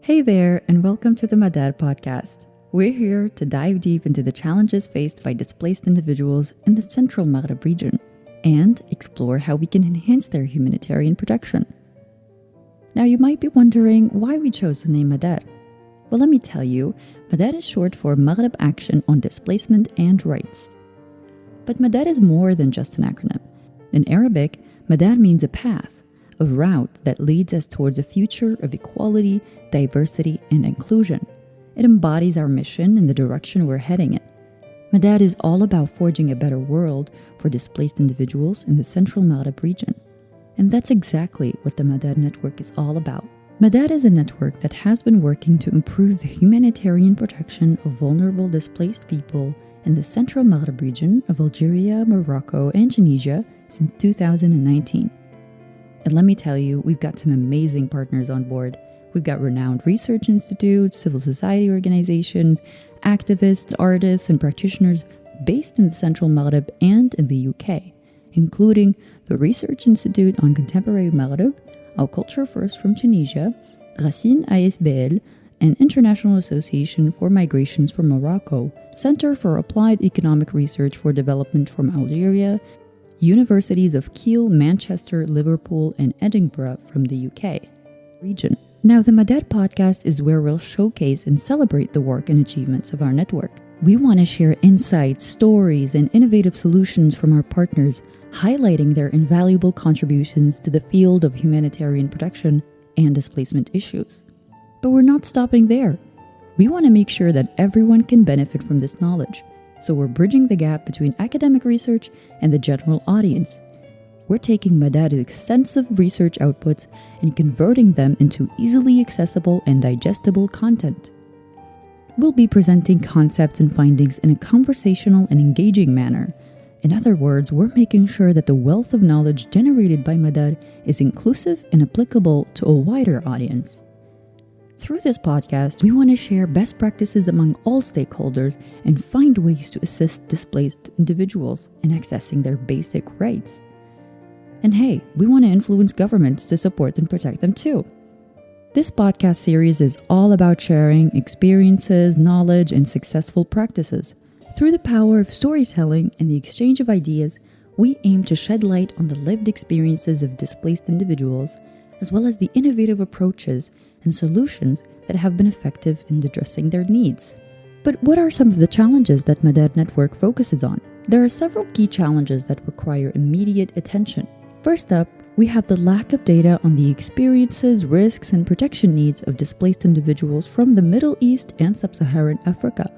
Hey there, and welcome to the MADAR podcast. We're here to dive deep into the challenges faced by displaced individuals in the central Maghreb region and explore how we can enhance their humanitarian protection. Now, you might be wondering why we chose the name MADAR. Well, let me tell you, MADAR is short for Maghreb Action on Displacement and Rights. But MADAR is more than just an acronym. In Arabic, MADAR means a path, a route that leads us towards a future of equality, diversity, and inclusion. It embodies our mission and the direction we're heading in. MADAR is all about forging a better world for displaced individuals in the central Maghreb region. And that's exactly what the MADAR network is all about. MADAR is a network that has been working to improve the humanitarian protection of vulnerable displaced people in the central Maghreb region of Algeria, Morocco, and Tunisia since 2019. And let me tell you, we've got some amazing partners on board. We've got renowned research institutes, civil society organizations, activists, artists, and practitioners based in the Central Maghreb and in the UK, including the Research Institute on Contemporary Maghreb, Our Culture First from Tunisia, Racine ASBL, and International Association for Migrations from Morocco, Center for Applied Economic Research for Development from Algeria, Universities of Kiel, Manchester, Liverpool, and Edinburgh from the UK region. Now, the MADAR podcast is where we'll showcase and celebrate the work and achievements of our network. We want to share insights, stories, and innovative solutions from our partners, highlighting their invaluable contributions to the field of humanitarian protection and displacement issues. But we're not stopping there. We want to make sure that everyone can benefit from this knowledge. So we're bridging the gap between academic research and the general audience. We're taking MADAR's extensive research outputs and converting them into easily accessible and digestible content. We'll be presenting concepts and findings in a conversational and engaging manner. In other words, we're making sure that the wealth of knowledge generated by MADAR is inclusive and applicable to a wider audience. Through this podcast, we want to share best practices among all stakeholders and find ways to assist displaced individuals in accessing their basic rights. And hey, we want to influence governments to support and protect them too. This podcast series is all about sharing experiences, knowledge, and successful practices. Through the power of storytelling and the exchange of ideas, we aim to shed light on the lived experiences of displaced individuals, as well as the innovative approaches and solutions that have been effective in addressing their needs. But what are some of the challenges that MADAR Network focuses on? There are several key challenges that require immediate attention. First up, we have the lack of data on the experiences, risks, and protection needs of displaced individuals from the Middle East and Sub-Saharan Africa.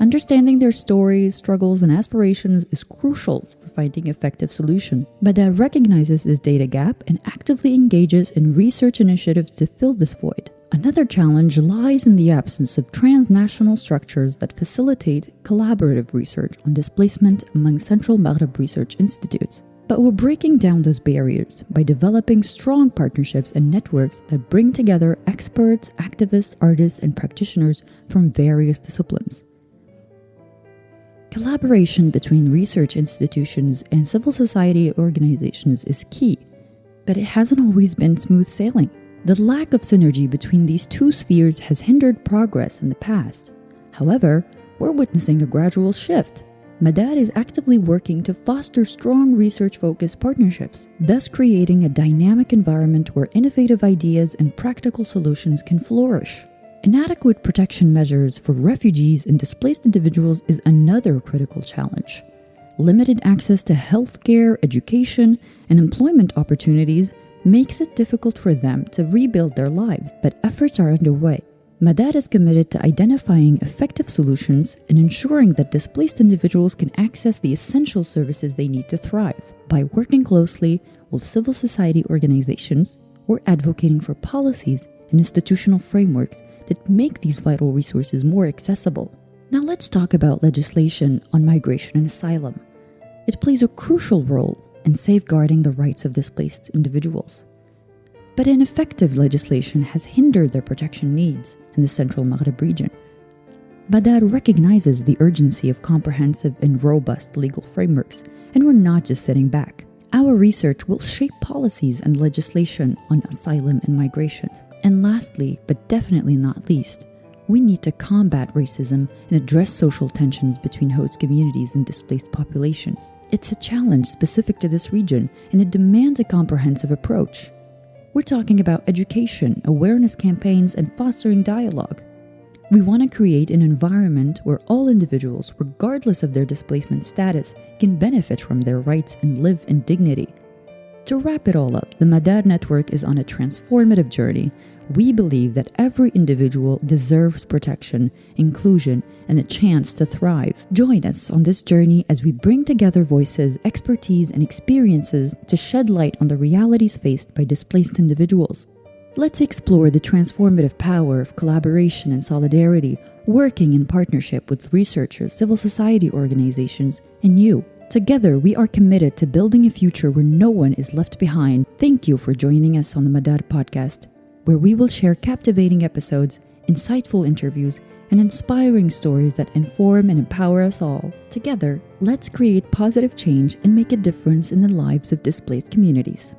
Understanding their stories, struggles, and aspirations is crucial for finding effective solutions. MADAR recognizes this data gap and actively engages in research initiatives to fill this void. Another challenge lies in the absence of transnational structures that facilitate collaborative research on displacement among Central Maghreb research institutes. But we're breaking down those barriers by developing strong partnerships and networks that bring together experts, activists, artists, and practitioners from various disciplines. Collaboration between research institutions and civil society organizations is key, but it hasn't always been smooth sailing. The lack of synergy between these two spheres has hindered progress in the past. However, we're witnessing a gradual shift. MADAR is actively working to foster strong research-focused partnerships, thus creating a dynamic environment where innovative ideas and practical solutions can flourish. Inadequate protection measures for refugees and displaced individuals is another critical challenge. Limited access to healthcare, education, and employment opportunities makes it difficult for them to rebuild their lives, but efforts are underway. MADAR is committed to identifying effective solutions and ensuring that displaced individuals can access the essential services they need to thrive. By working closely with civil society organizations, we're advocating for policies and institutional frameworks that make these vital resources more accessible. Now let's talk about legislation on migration and asylum. It plays a crucial role in safeguarding the rights of displaced individuals. But ineffective legislation has hindered their protection needs in the Central Maghreb region. MADAR recognizes the urgency of comprehensive and robust legal frameworks, and we're not just sitting back. Our research will shape policies and legislation on asylum and migration. And lastly, but definitely not least, we need to combat racism and address social tensions between host communities and displaced populations. It's a challenge specific to this region, and it demands a comprehensive approach. We're talking about education, awareness campaigns, and fostering dialogue. We want to create an environment where all individuals, regardless of their displacement status, can benefit from their rights and live in dignity. To wrap it all up, the MADAR network is on a transformative journey. We believe that every individual deserves protection, inclusion, and a chance to thrive. Join us on this journey as we bring together voices, expertise, and experiences to shed light on the realities faced by displaced individuals. Let's explore the transformative power of collaboration and solidarity, working in partnership with researchers, civil society organizations, and you. Together, we are committed to building a future where no one is left behind. Thank you for joining us on the MADAR podcast, where we will share captivating episodes, insightful interviews, and inspiring stories that inform and empower us all. Together, let's create positive change and make a difference in the lives of displaced communities.